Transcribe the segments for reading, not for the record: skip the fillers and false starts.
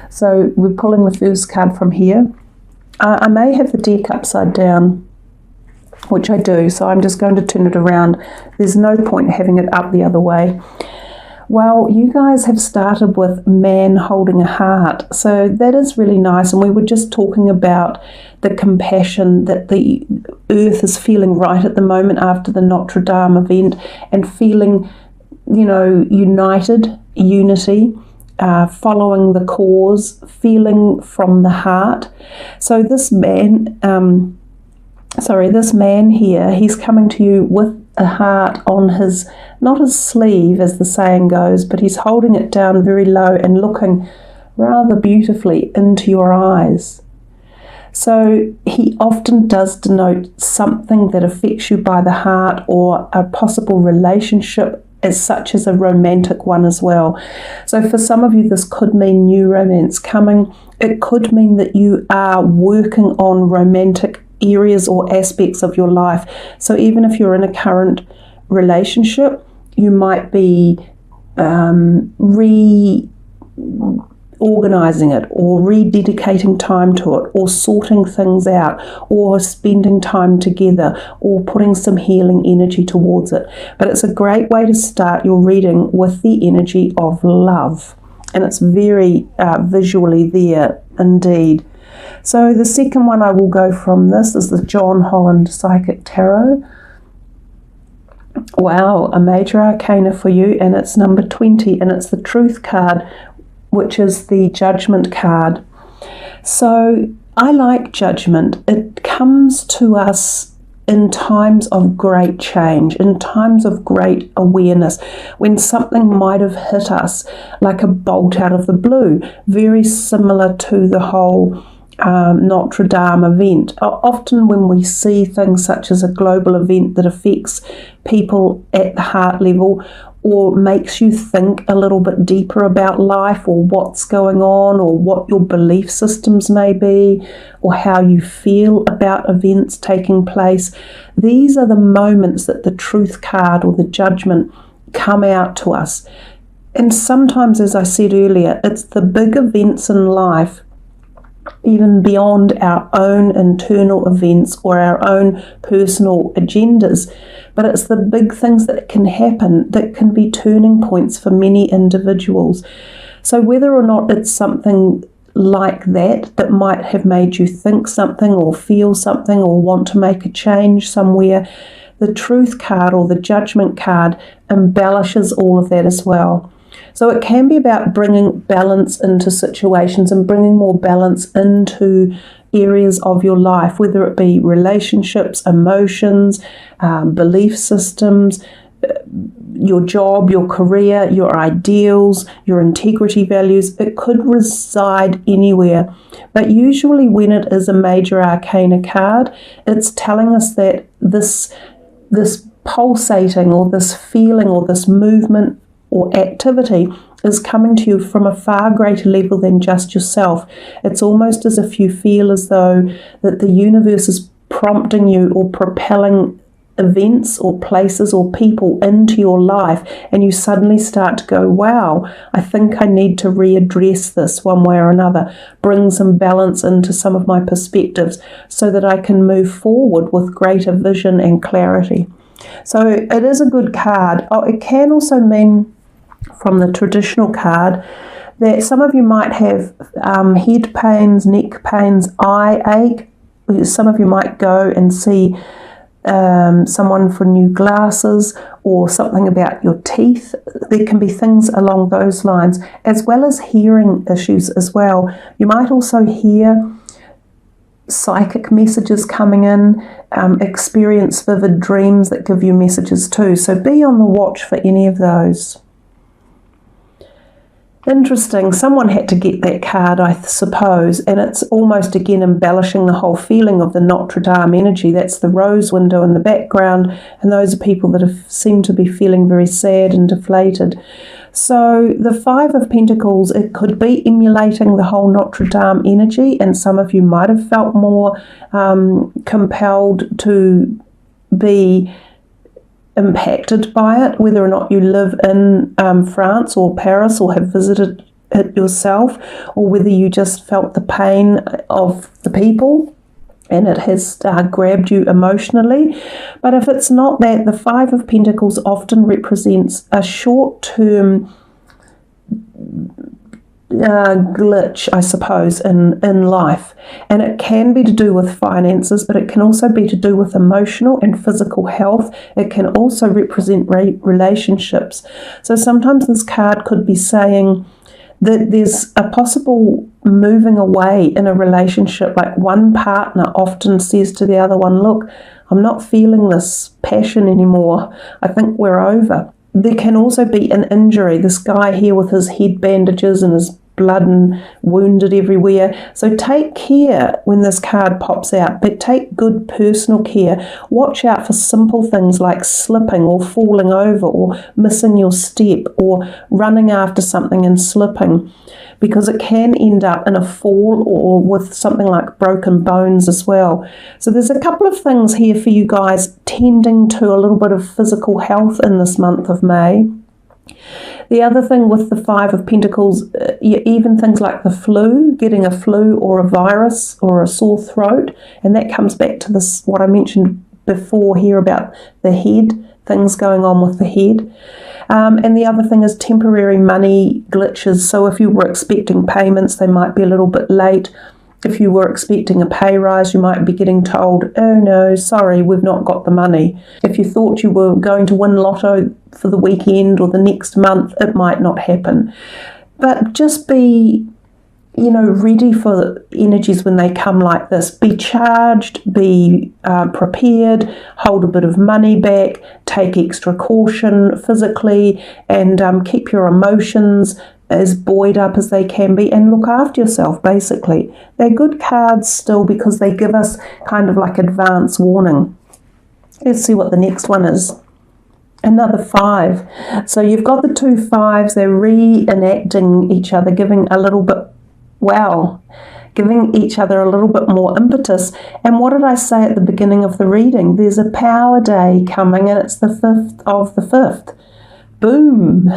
So we're pulling the first card from here. I may have the deck upside down, which I do, so I'm just going to turn it around. There's no point having it up the other way. Well, you guys have started with man holding a heart, so that is really nice. And we were just talking about the compassion that the earth is feeling right at the moment after the Notre Dame event, and feeling, you know, unity, following the cause, feeling from the heart. So this man, this man here, he's coming to you with a heart on his, not his sleeve as the saying goes, but he's holding it down very low and looking rather beautifully into your eyes. So he often does denote something that affects you by the heart, or a possible relationship, as such as a romantic one as well. So for some of you, this could mean new romance coming. It could mean that you are working on romantic areas or aspects of your life. So even if you're in a current relationship, you might be reorganizing it, or rededicating time to it, or sorting things out, or spending time together, or putting some healing energy towards it. But it's a great way to start your reading with the energy of love, and it's very visually there indeed. So the second one I will go from this is the John Holland Psychic Tarot. Wow, a major arcana for you, and it's number 20, and it's the Truth card, which is the Judgment card. So I like judgment. It comes to us in times of great change, in times of great awareness, when something might have hit us like a bolt out of the blue, very similar to the whole Notre Dame event. Often when we see things such as a global event that affects people at the heart level, or makes you think a little bit deeper about life, or what's going on, or what your belief systems may be, or how you feel about events taking place, these are the moments that the Truth card or the Judgment come out to us. And sometimes, as I said earlier, it's the big events in life, even beyond our own internal events or our own personal agendas. But it's the big things that can happen that can be turning points for many individuals. So whether or not it's something like that might have made you think something, or feel something, or want to make a change somewhere, the Truth card or the Judgment card embellishes all of that as well. So it can be about bringing balance into situations, and bringing more balance into areas of your life, whether it be relationships, emotions, belief systems, your job, your career, your ideals, your integrity values. It could reside anywhere. But usually when it is a major arcana card, it's telling us that this pulsating, or this feeling, or this movement or activity is coming to you from a far greater level than just yourself. It's almost as if you feel as though that the universe is prompting you, or propelling events or places or people into your life, and you suddenly start to go, wow, I think I need to readdress this one way or another, bring some balance into some of my perspectives, so that I can move forward with greater vision and clarity. So it is a good card. It can also mean, from the traditional card, that some of you might have head pains, neck pains, eye ache. Some of you might go and see someone for new glasses, or something about your teeth. There can be things along those lines, as well as hearing issues as well. You might also hear psychic messages coming in, experience vivid dreams that give you messages too. So be on the watch for any of those. Interesting. Someone had to get that card, I suppose, and it's almost again embellishing the whole feeling of the Notre Dame energy. That's the rose window in the background, and those are people that seem to be feeling very sad and deflated. So the Five of Pentacles, it could be emulating the whole Notre Dame energy, and some of you might have felt more compelled to be impacted by it, whether or not you live in France or Paris, or have visited it yourself, or whether you just felt the pain of the people and it has grabbed you emotionally. But if it's not that, the Five of Pentacles often represents a short-term glitch, I suppose, in life. And it can be to do with finances, but it can also be to do with emotional and physical health. It can also represent relationships. So sometimes this card could be saying that there's a possible moving away in a relationship. Like one partner often says to the other one, look, I'm not feeling this passion anymore. I think we're over. There can also be an injury. This guy here with his head bandages and his blood and wounded everywhere. So take care when this card pops out, but take good personal care. Watch out for simple things like slipping or falling over or missing your step or running after something and slipping, because it can end up in a fall or with something like broken bones as well. So there's a couple of things here for you guys tending to a little bit of physical health in this month of May. The other thing with the Five of Pentacles, even things like the flu, getting a flu or a virus or a sore throat, and that comes back to this, what I mentioned before here about the head, things going on with the head. And the other thing is temporary money glitches. So if you were expecting payments, they might be a little bit late. If you were expecting a pay rise, you might be getting told, oh no, sorry, we've not got the money. If you thought you were going to win lotto for the weekend or the next month, it might not happen. But just be, ready for energies when they come like this. Be charged, be prepared, hold a bit of money back, take extra caution physically, and keep your emotions as buoyed up as they can be, and look after yourself, basically. They're good cards still because they give us kind of like advance warning. Let's see what the next one is. Another 5. So you've got the two 5s, they're reenacting each other, giving each other a little bit more impetus. And what did I say at the beginning of the reading? There's a power day coming, and it's the 5th of the 5th. Boom.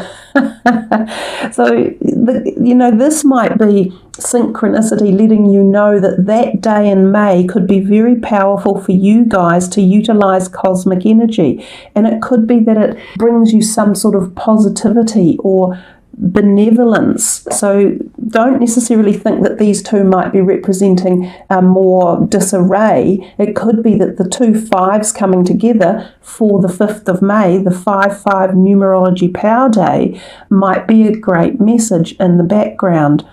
So, this might be synchronicity letting you know that that day in May could be very powerful for you guys to utilize cosmic energy. And it could be that it brings you some sort of positivity or benevolence. So don't necessarily think that these two might be representing more disarray. It could be that the two 5s coming together for the 5th of May, the 5/5 numerology power day, might be a great message in the background.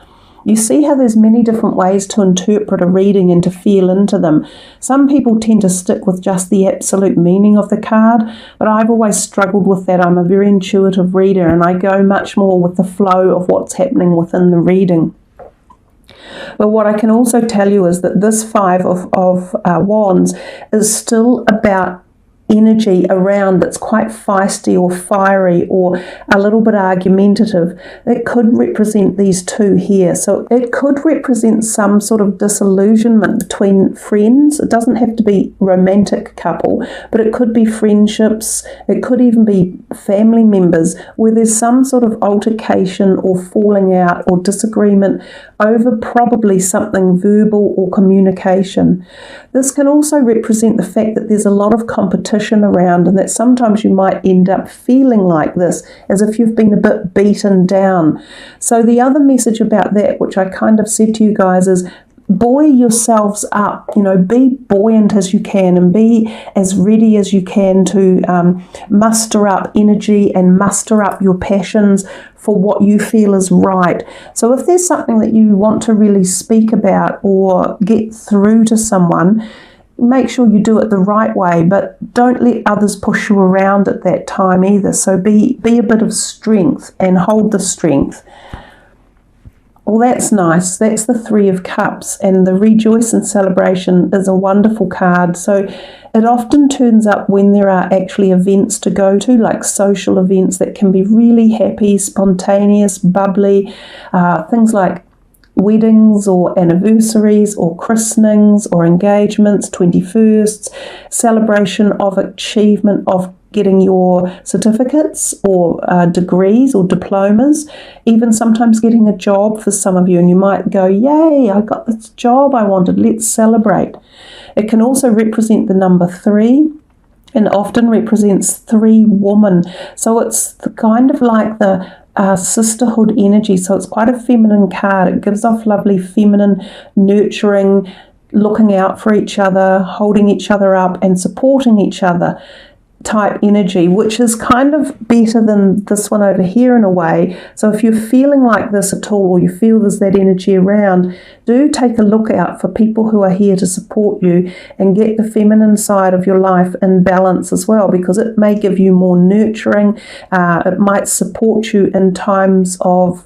You see how there's many different ways to interpret a reading and to feel into them. Some people tend to stick with just the absolute meaning of the card, but I've always struggled with that. I'm a very intuitive reader, and I go much more with the flow of what's happening within the reading. But what I can also tell you is that this 5 of Wands is still about energy around that's quite feisty or fiery or a little bit argumentative. It could represent these two here. So it could represent some sort of disillusionment between friends. It doesn't have to be romantic couple, but it could be friendships. It could even be family members where there's some sort of altercation or falling out or disagreement over probably something verbal or communication. This can also represent the fact that there's a lot of competition around, and that sometimes you might end up feeling like this, as if you've been a bit beaten down. So the other message about that, which I kind of said to you guys, is buoy yourselves up, be buoyant as you can and be as ready as you can to muster up energy and muster up your passions for what you feel is right. So if there's something that you want to really speak about or get through to someone, make sure you do it the right way, but don't let others push you around at that time either. So be a bit of strength and hold the strength. Well, that's nice. That's the 3 of Cups, and the Rejoice and Celebration is a wonderful card. So it often turns up when there are actually events to go to, like social events that can be really happy, spontaneous, bubbly, things like weddings or anniversaries or christenings or engagements, 21sts, celebration of achievement, of getting your certificates or degrees or diplomas, even sometimes getting a job for some of you, and you might go, yay, I got this job I wanted, let's celebrate. It can also represent the number 3, and often represents 3 women. So it's kind of like the sisterhood energy. So it's quite a feminine card. It gives off lovely feminine, nurturing, looking out for each other, holding each other up and supporting each other type energy, which is kind of better than this one over here in a way. So if you're feeling like this at all, or you feel there's that energy around, do take a look out for people who are here to support you and get the feminine side of your life in balance as well, because it may give you more nurturing. It might support you in times of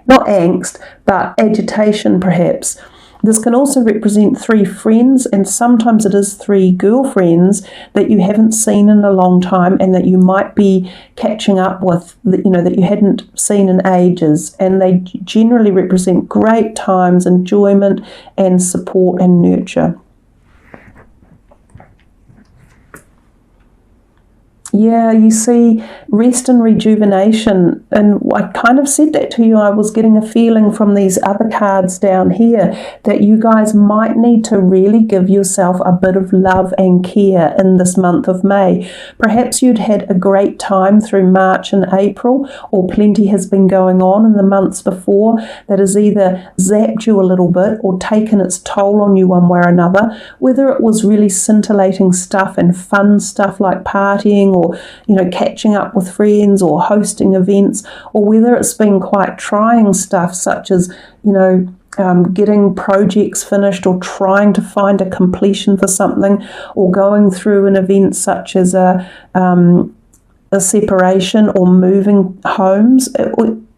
not angst, but agitation perhaps. This can also represent 3 friends, and sometimes it is 3 girlfriends that you haven't seen in a long time and that you might be catching up with, that you hadn't seen in ages. And they generally represent great times, enjoyment and support and nurture. Yeah, you see, rest and rejuvenation, and I kind of said that to you. I was getting a feeling from these other cards down here that you guys might need to really give yourself a bit of love and care in this month of May. Perhaps you'd had a great time through March and April, or plenty has been going on in the months before that has either zapped you a little bit or taken its toll on you one way or another, whether it was really scintillating stuff and fun stuff like partying or catching up with friends or hosting events, or whether it's been quite trying stuff such as getting projects finished or trying to find a completion for something, or going through an event such as a separation or moving homes.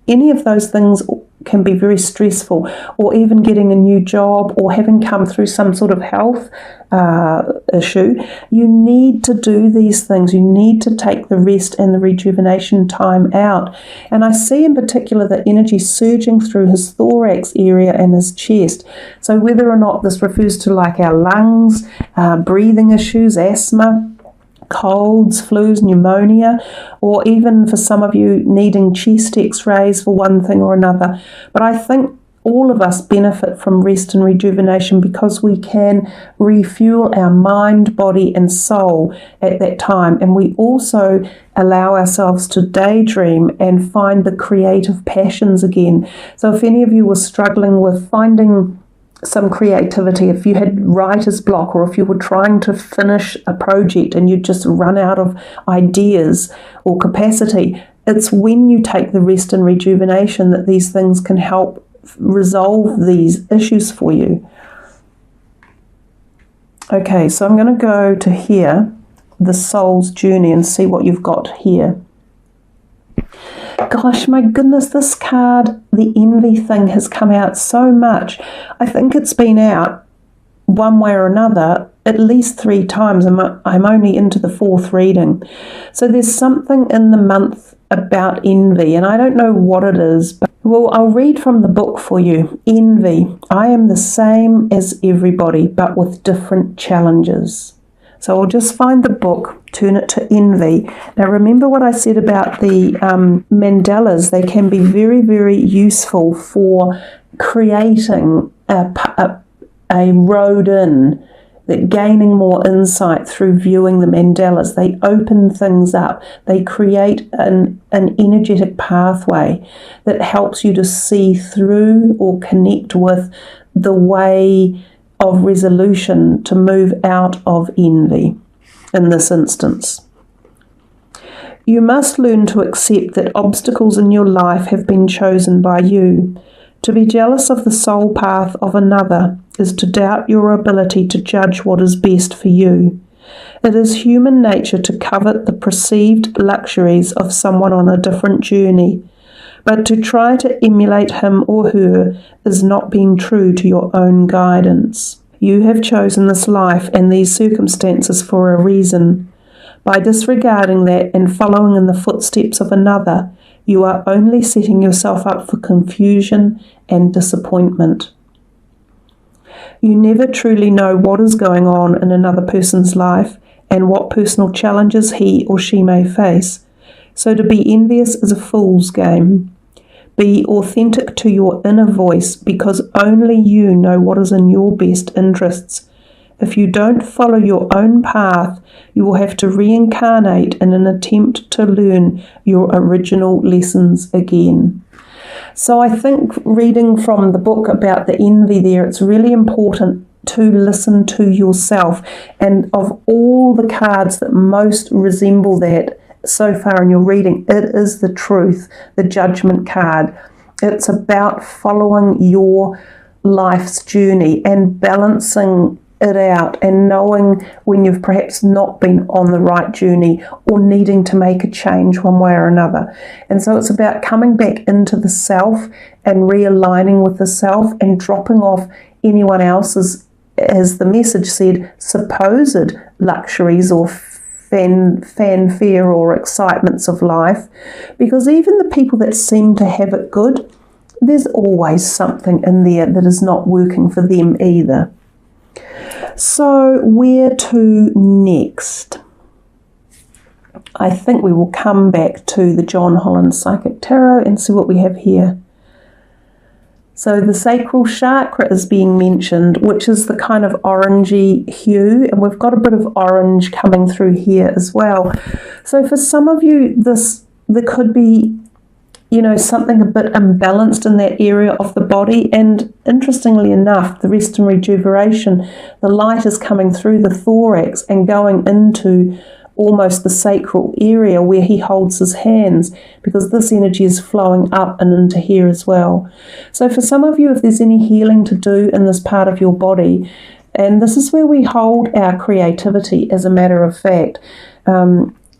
Any of those things can be very stressful, or even getting a new job or having come through some sort of health issue. You need to do these things. You need to take the rest and the rejuvenation time out. And I see in particular the energy surging through his thorax area and his chest. So whether or not this refers to like our lungs, breathing issues, asthma, colds, flus, pneumonia, or even for some of you needing chest x-rays for one thing or another. But I think all of us benefit from rest and rejuvenation because we can refuel our mind, body and soul at that time. And we also allow ourselves to daydream and find the creative passions again. So if any of you were struggling with finding some creativity, if you had writer's block, or if you were trying to finish a project and you just run out of ideas or capacity, it's when you take the rest and rejuvenation that these things can help resolve these issues for you. Okay, so I'm going to go to here, the soul's journey, and see what you've got here. Gosh, my goodness, this card, the envy thing, has come out so much. I think it's been out one way or another at least 3 times. I'm only into the 4th reading. So there's something in the month about envy, and I don't know what it is, but well, I'll read from the book for you. Envy. I am the same as everybody, but with different challenges. So I'll just find the book, turn it to envy. Now remember what I said about the mandalas. They can be very, very useful for creating a road in, that gaining more insight through viewing the mandalas. They open things up. They create an energetic pathway that helps you to see through or connect with the way of resolution to move out of envy in this instance. You must learn to accept that obstacles in your life have been chosen by you. To be jealous of the soul path of another is to doubt your ability to judge what is best for you. It is human nature to covet the perceived luxuries of someone on a different journey, but to try to emulate him or her is not being true to your own guidance. You have chosen this life and these circumstances for a reason. By disregarding that and following in the footsteps of another, you are only setting yourself up for confusion and disappointment. You never truly know what is going on in another person's life, and what personal challenges he or she may face. So to be envious is a fool's game. Be authentic to your inner voice, because only you know what is in your best interests. If you don't follow your own path, you will have to reincarnate in an attempt to learn your original lessons again. So I think reading from the book about the envy there, it's really important to listen to yourself. And of all the cards that most resemble that so far in your reading, it is the truth, the judgment card. It's about following your life's journey and balancing it out and knowing when you've perhaps not been on the right journey or needing to make a change one way or another. And so it's about coming back into the self and realigning with the self and dropping off anyone else's, as the message said, supposed luxuries or fanfare or excitements of life, because even the people that seem to have it good, there's always something in there that is not working for them either. So where to next? I think we will come back to the John Holland Psychic Tarot and see what we have here. So the sacral chakra is being mentioned, which is the kind of orangey hue, and we've got a bit of orange coming through here as well. So for some of you, there could be, something a bit imbalanced in that area of the body. And interestingly enough, the rest and rejuvenation, the light is coming through the thorax and going into almost the sacral area where he holds his hands, because this energy is flowing up and into here as well. So for some of you, if there's any healing to do in this part of your body, and this is where we hold our creativity, as a matter of fact.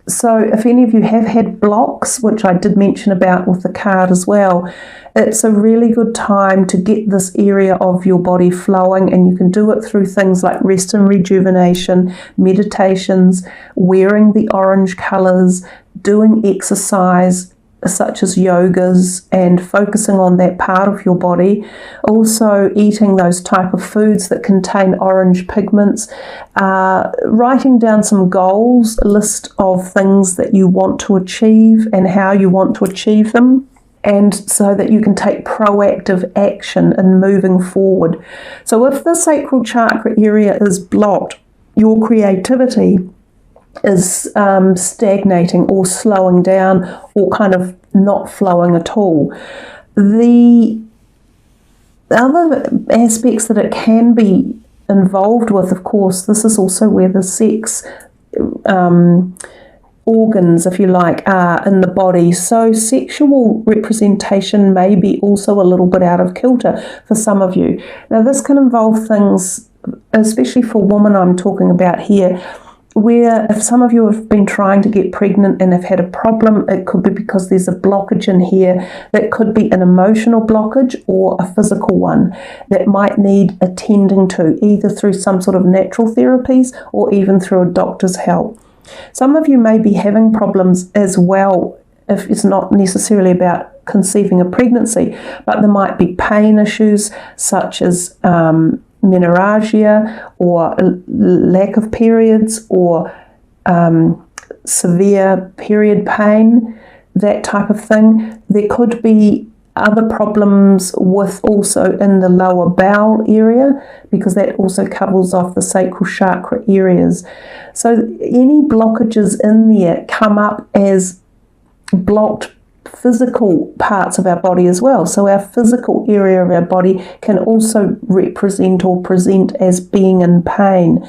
So if any of you have had blocks, which I did mention about with the card as well, it's a really good time to get this area of your body flowing, and you can do it through things like rest and rejuvenation, meditations, wearing the orange colours, doing exercise such as yogas and focusing on that part of your body. Also eating those type of foods that contain orange pigments, writing down some goals, a list of things that you want to achieve and how you want to achieve them, and so that you can take proactive action in moving forward. So if the sacral chakra area is blocked, your creativity is stagnating or slowing down or kind of not flowing at all. The other aspects that it can be involved with, of course, this is also where the sex organs, if you like, are in the body. So sexual representation may be also a little bit out of kilter for some of you. Now this can involve things, especially for women I'm talking about here, where if some of you have been trying to get pregnant and have had a problem, it could be because there's a blockage in here. That could be an emotional blockage or a physical one that might need attending to, either through some sort of natural therapies or even through a doctor's help. Some of you may be having problems as well, if it's not necessarily about conceiving a pregnancy, but there might be pain issues such as menorrhagia or lack of periods or severe period pain, that type of thing. There could be other problems with also in the lower bowel area, because that also covers off the sacral chakra areas. So any blockages in there come up as blocked physical parts of our body as well. So our physical area of our body can also represent or present as being in pain.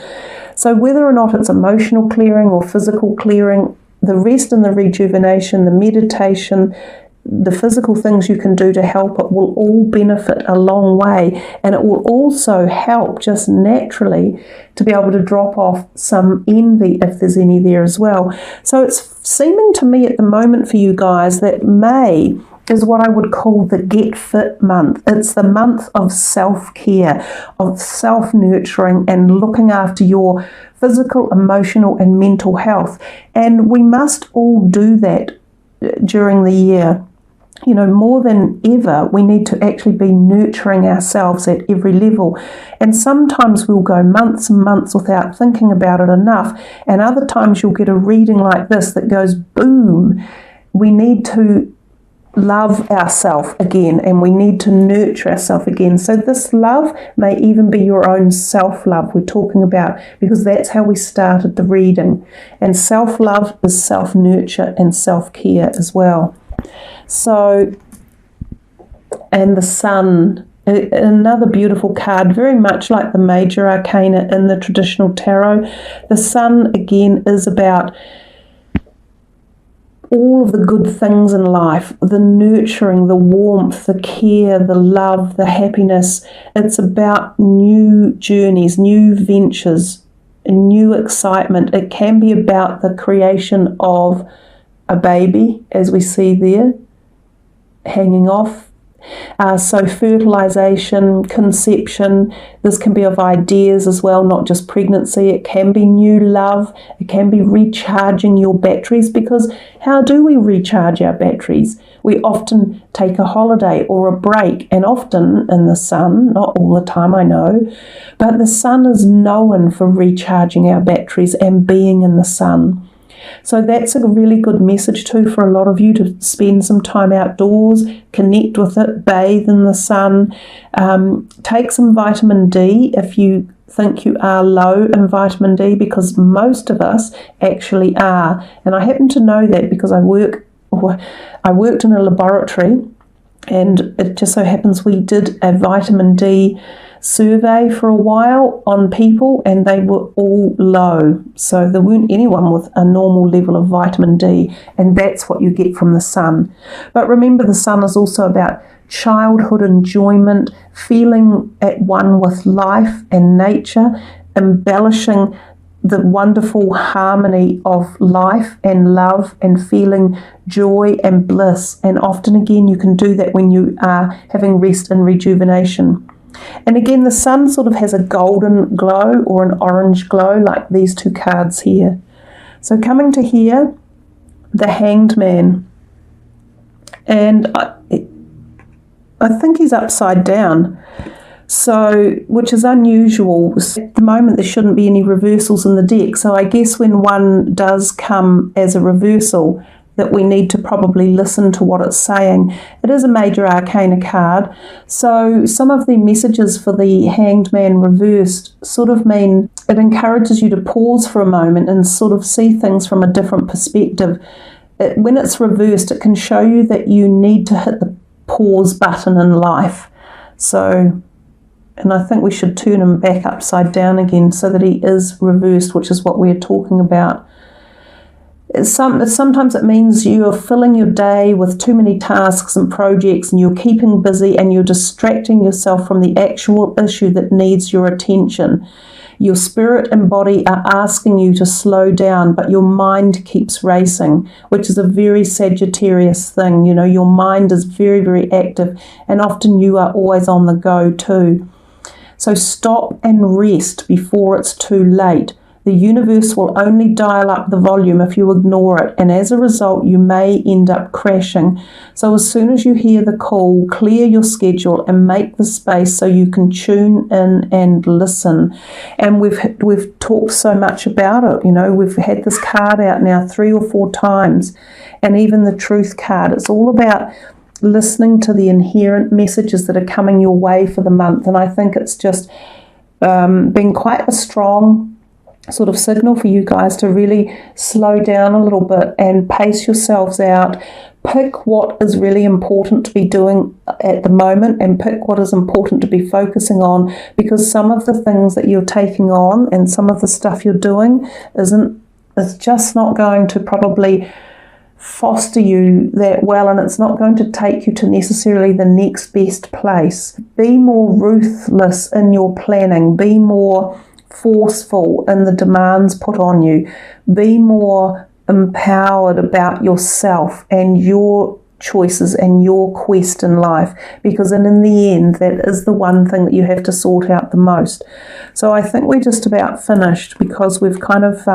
So whether or not it's emotional clearing or physical clearing, the rest and the rejuvenation, the meditation, the physical things you can do to help it will all benefit a long way, and it will also help just naturally to be able to drop off some envy if there's any there as well. So it's seeming to me at the moment for you guys that May is what I would call the Get Fit month. It's the month of self-care, of self-nurturing and looking after your physical, emotional and mental health. And we must all do that during the year. you know, more than ever, we need to actually be nurturing ourselves at every level. And sometimes we'll go months and months without thinking about it enough. And other times you'll get a reading like this that goes, boom, we need to love ourselves again, and we need to nurture ourselves again. So this love may even be your own self-love we're talking about, because that's how we started the reading. And self-love is self-nurture and self-care as well. So, and the Sun, another beautiful card, very much like the major arcana in the traditional tarot. The Sun again is about all of the good things in life, the nurturing, the warmth, the care, the love, the happiness. It's about new journeys, new ventures, new excitement. It can be about the creation of a baby, as we see there, hanging off. So fertilization, conception, this can be of ideas as well, not just pregnancy. It can be new love. It can be recharging your batteries, because how do we recharge our batteries? We often take a holiday or a break, and often in the Sun, not all the time I know, but the Sun is known for recharging our batteries and being in the Sun. So that's a really good message too for a lot of you, to spend some time outdoors, connect with it, bathe in the Sun, take some vitamin D if you think you are low in vitamin D, because most of us actually are. And I happen to know that because I worked in a laboratory, and it just so happens we did a vitamin D survey for a while on people, and they were all low. So there weren't anyone with a normal level of vitamin D, and that's what you get from the Sun. But remember, the Sun is also about childhood enjoyment, feeling at one with life and nature, embellishing the wonderful harmony of life and love, and feeling joy and bliss. And often again, you can do that when you are having rest and rejuvenation. And again, the Sun sort of has a golden glow or an orange glow, like these two cards here. So coming to here, the Hanged Man. And I think he's upside down, so, which is unusual. At the moment, there shouldn't be any reversals in the deck. So I guess when one does come as a reversal, that we need to probably listen to what it's saying. It is a major arcana card, so some of the messages for the Hanged Man reversed sort of mean it encourages you to pause for a moment and sort of see things from a different perspective. When it's reversed, it can show you that you need to hit the pause button in life. So, and I think we should turn him back upside down again so that he is reversed, which is what we're talking about. Sometimes it means you are filling your day with too many tasks and projects, and you're keeping busy, and you're distracting yourself from the actual issue that needs your attention. Your spirit and body are asking you to slow down, but your mind keeps racing, which is a very Sagittarius thing. You know, your mind is very, very active, and often you are always on the go too. So stop and rest before it's too late. The universe will only dial up the volume if you ignore it, and as a result, you may end up crashing. So as soon as you hear the call, clear your schedule and make the space so you can tune in and listen. And we've talked so much about it. You know, we've had this card out now 3 or 4 times, and even the Truth card. It's all about listening to the inherent messages that are coming your way for the month. And I think it's just been quite a strong sort of signal for you guys to really slow down a little bit and pace yourselves out. Pick what is really important to be doing at the moment, and pick what is important to be focusing on, because some of the things that you're taking on and some of the stuff you're doing is just not going to probably foster you that well, and it's not going to take you to necessarily the next best place. Be more ruthless in your planning. Be more forceful in the demands put on you. Be more empowered about yourself and your choices and your quest in life, because in the end, that is the one thing that you have to sort out the most. So I think we're just about finished, because we've kind of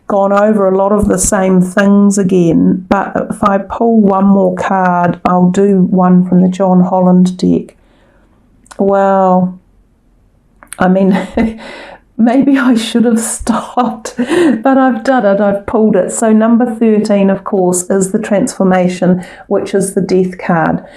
gone over a lot of the same things again, but if I pull one more card, I'll do one from the John Holland deck. Well, I mean, maybe I should have stopped, but I've done it, I've pulled it. So number 13, of course, is the transformation, which is the death card.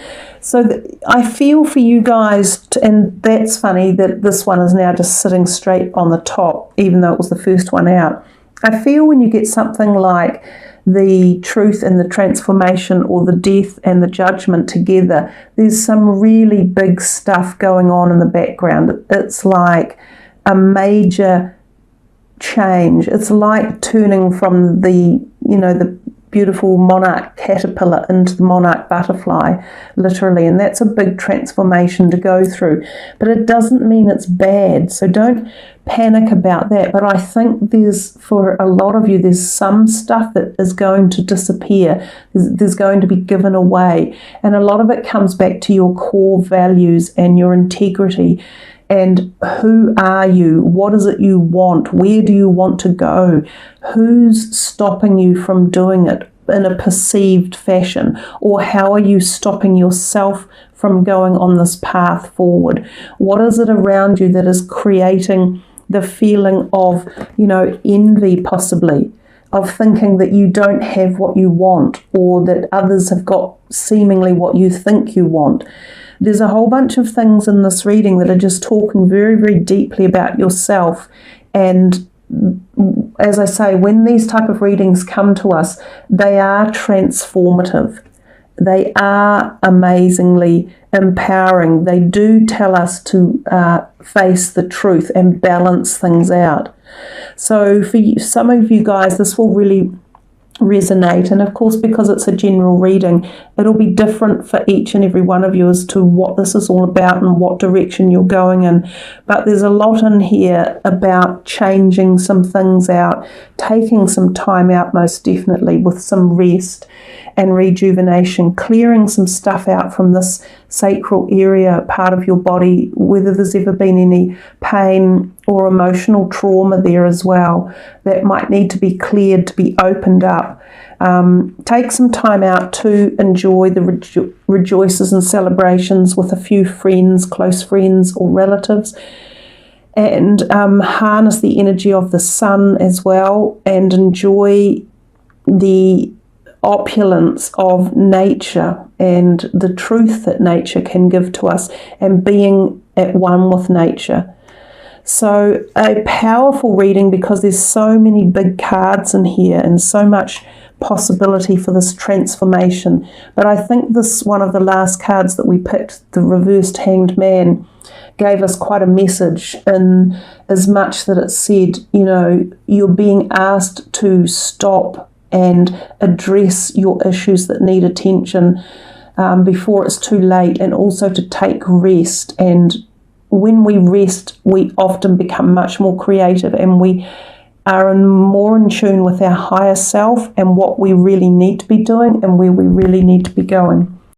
So I feel for you guys, and that's funny that this one is now just sitting straight on the top, even though it was the first one out. I feel when you get something like the truth and the transformation, or the death and the judgment together, there's some really big stuff going on in the background. It's like a major change. It's like turning from the beautiful monarch caterpillar into the monarch butterfly, literally, and that's a big transformation to go through. But it doesn't mean it's bad, so don't panic about that. But I think for a lot of you, there's some stuff that is going to disappear. There's going to be given away, and a lot of it comes back to your core values and your integrity. And who are you? What is it you want? Where do you want to go? Who's stopping you from doing it in a perceived fashion? Or how are you stopping yourself from going on this path forward? What is it around you that is creating the feeling of, envy possibly, of thinking that you don't have what you want, or that others have got seemingly what you think you want? There's a whole bunch of things in this reading that are just talking very, very deeply about yourself. And as I say, when these type of readings come to us, they are transformative. They are amazingly empowering. They do tell us to face the truth and balance things out. So for some of you guys, this will really resonate, and of course, because it's a general reading, it'll be different for each and every one of you as to what this is all about and what direction you're going in. But there's a lot in here about changing some things out, taking some time out, most definitely, with some rest and rejuvenation, clearing some stuff out from this sacral area, part of your body, whether there's ever been any pain or emotional trauma there as well, that might need to be cleared, to be opened up. Take some time out to enjoy the rejoices and celebrations with a few friends, close friends or relatives, and harness the energy of the sun as well, and enjoy the opulence of nature and the truth that nature can give to us, and being at one with nature. So a powerful reading, because there's so many big cards in here and so much possibility for this transformation. But I think this one of the last cards that we picked, the reversed Hanged Man, gave us quite a message, in as much that it said, you're being asked to stop and address your issues that need attention before it's too late, and also to take rest. And when we rest, we often become much more creative, and we are more in tune with our higher self and what we really need to be doing and where we really need to be going.